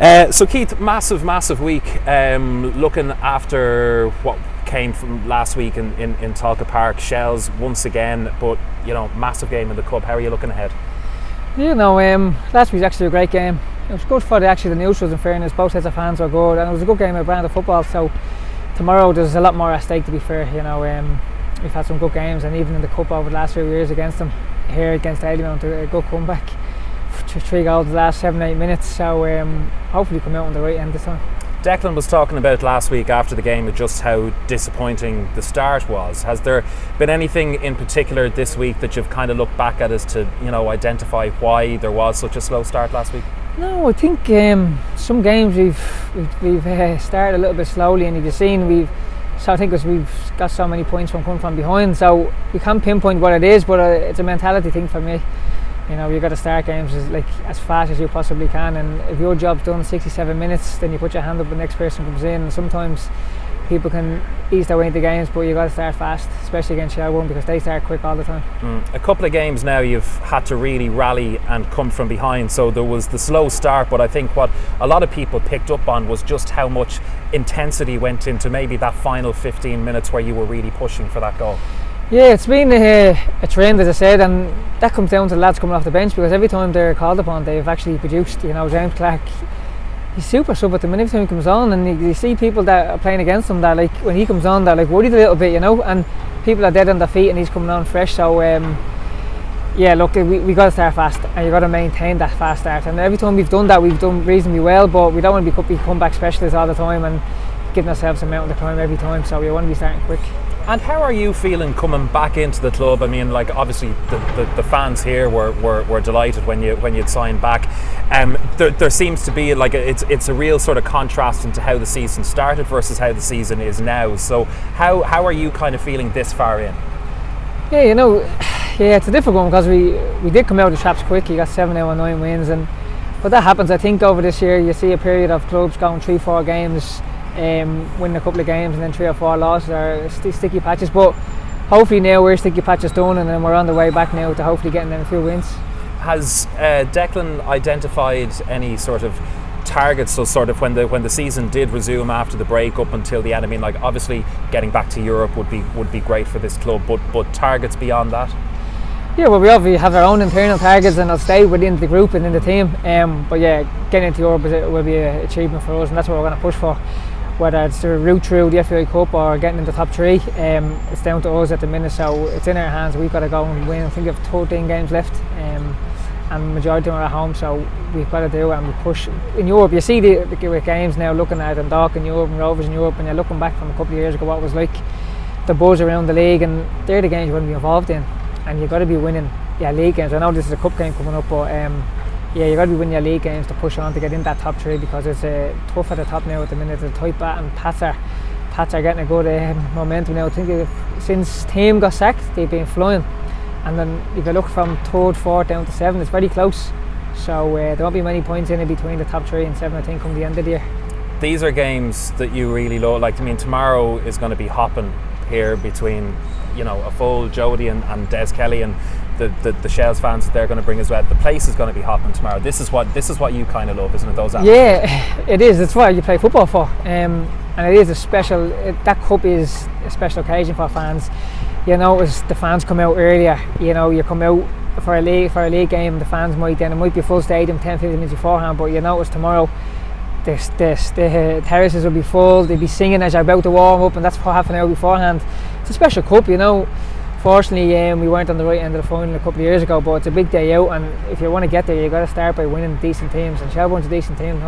So Keith, massive week. Looking after what came from last week in Talca Park, Shells once again, but massive game in the cup. How are you looking ahead? Last week was actually a great game. It was good for the neutrals, in fairness. Both sets of fans were good, and it was a good game of brand of football. So tomorrow there's a lot more at stake, to be fair. We've had some good games, and even in the cup over the last few years against them, here against Ailymount, a good comeback. 3 goals in the last 7-8 minutes, so hopefully come out on the right end this time. Declan was talking about last week after the game just how disappointing the start was. Has there been anything in particular this week that you've kind of looked back at as to identify why there was such a slow start last week? No, I think some games we've started a little bit slowly, and you've seen we've got so many points from coming from behind, so we can't pinpoint what it is, but it's a mentality thing for me. You've got to start games as fast as you possibly can, and if your job's done 67 minutes, then you put your hand up, the next person comes in. And sometimes people can ease their way into games, but you've got to start fast, especially against Shelbourne, because they start quick all the time. A couple of games now you've had to really rally and come from behind, so there was the slow start, but I think what a lot of people picked up on was just how much intensity went into maybe that final 15 minutes where you were really pushing for that goal. Yeah, it's been a trend, as I said, and that comes down to the lads coming off the bench, because every time they're called upon, they've actually produced. James Clark, he's super sub at the minute. Every time he comes on, and you see people that are playing against him that, when he comes on, they're worried a little bit, and people are dead on their feet, and he's coming on fresh. So we got to start fast, and you got to maintain that fast start. And every time we've done that, we've done reasonably well, but we don't want to be comeback specialists all the time and giving ourselves a mountain to climb every time. So we want to be starting quick. And how are you feeling coming back into the club? I mean, obviously the fans here were delighted when you'd signed back. There seems to be it's a real sort of contrast into how the season started versus how the season is now. So how are you kind of feeling this far in? It's a difficult one, because we did come out of the traps quick. You got 7 out of 9 wins, but that happens. I think over this year you see a period of clubs going 3-4 games, winning a couple of games, and then 3 or 4 losses or sticky patches. But hopefully now we're sticky patches done, and then we're on the way back now to hopefully getting them a few wins. Has Declan identified any sort of targets? So sort of when the season did resume after the break up until the end. I mean, obviously getting back to Europe would be great for this club, but targets beyond that. Yeah, well, we obviously have our own internal targets, and they'll stay within the group and in the team. But yeah, getting into Europe will be an achievement for us, and that's what we're going to push for. Whether it's the route through the FAI Cup or getting in the top 3, it's down to us at the minute, so it's in our hands. We've got to go and win. I think we have 13 games left, and the majority of them are at home, so we've got to do it, and we push. In Europe, you see the games now, looking at Dundalk in Europe and Rovers in Europe, and you're looking back from a couple of years ago what it was like, the buzz around the league, and they're the games you want to be involved in, and you've got to be winning league games. I know this is a cup game coming up, but you've got to be winning your league games to push on to get in that top 3, because it's tough at the top now at the minute. It's a tight bat, and Pats are getting a good momentum now. I think since Team got sacked, they've been flying, and then if you look from 3rd, 4th down to 7th, it's very close. So there won't be many points in it between the top 3 and 7, I think, come the end of the year. These are games that you really love. Tomorrow is going to be hopping here between a full Jody and Des Kelly, and the Shells fans that they're going to bring as well. The place is going to be hopping tomorrow. This is what you kind of love, isn't it? Those atmospheres? Yeah, it is. It's what you play football for, and it is a special. That cup is a special occasion for fans. As the fans come out earlier, you come out for a league game. The fans might be full stadium 10-15 minutes beforehand, but notice tomorrow the terraces will be full. They'll be singing as you're about to warm up, and that's for half an hour beforehand. It's a special cup, Fortunately, we weren't on the right end of the final a couple of years ago, but it's a big day out, and if you want to get there, you've got to start by winning decent teams, and Shelbourne's a decent team,